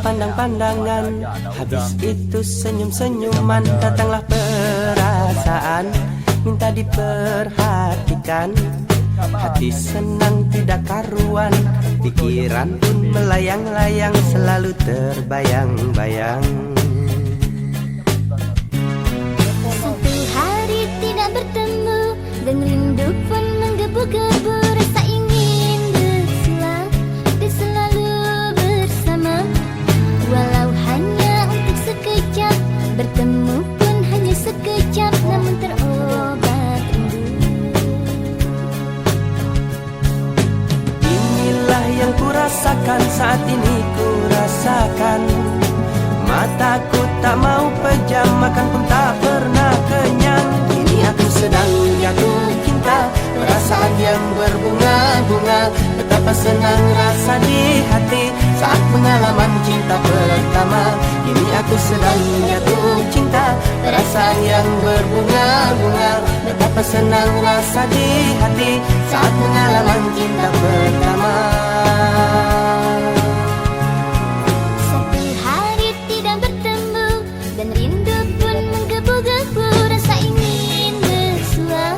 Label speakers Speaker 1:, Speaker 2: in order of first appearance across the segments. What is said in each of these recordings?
Speaker 1: Pandang-pandangan, habis itu senyum-senyuman. Datanglah perasaan, minta diperhatikan. Hati senang tidak karuan, pikiran pun melayang-layang, selalu terbayang-bayang.
Speaker 2: Satu hari tidak bertemu dan rindu pun menggebu-gebu. Rasa ingin bersua dan selalu bersama. Walau hanya untuk sekejap, bertemu pun hanya sekejap, namun terobat rindu.
Speaker 1: Inilah yang kurasakan saat ini, kurasakan. Mataku tak mau pejam, makan pun tak pernah kenyang. Kini aku sedang jatuh cinta, perasaan yang berbunga-bunga. Betapa senang rasa di hati saat pengalaman cinta pertama. Kini aku sedang jatuh cinta, perasaan yang berbunga-bunga. Betapa senang rasa di hati saat pengalaman cinta pertama.
Speaker 2: Satu hari tidak bertemu dan rindu pun menggebu-gebu. Rasa ingin bersua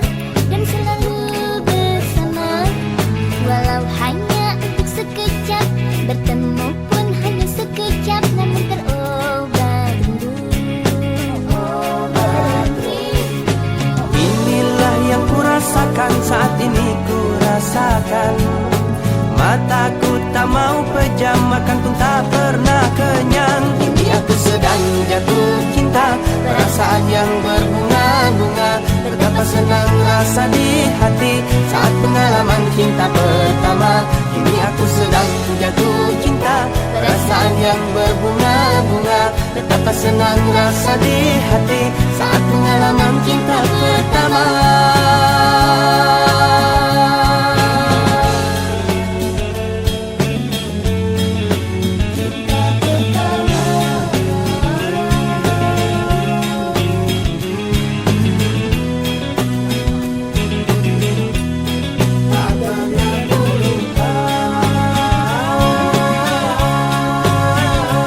Speaker 2: dan selalu bersama. Walau hanya untuk sekejap, bertemu pun hanya sekejap, namun terobat rindu.
Speaker 1: Inilah yang kurasakan saat ini, kurasakan. Mataku tak mau pejam, makan pun tak pernah kenyang. Kini aku sedang jatuh cinta, perasaan yang berbunga-bunga. Betapa senang rasa di hati saat pengalaman cinta pertama. Kini aku sedang jatuh cinta, perasaan yang berbunga-bunga. Betapa senang rasa di hati saat pengalaman cinta pertama.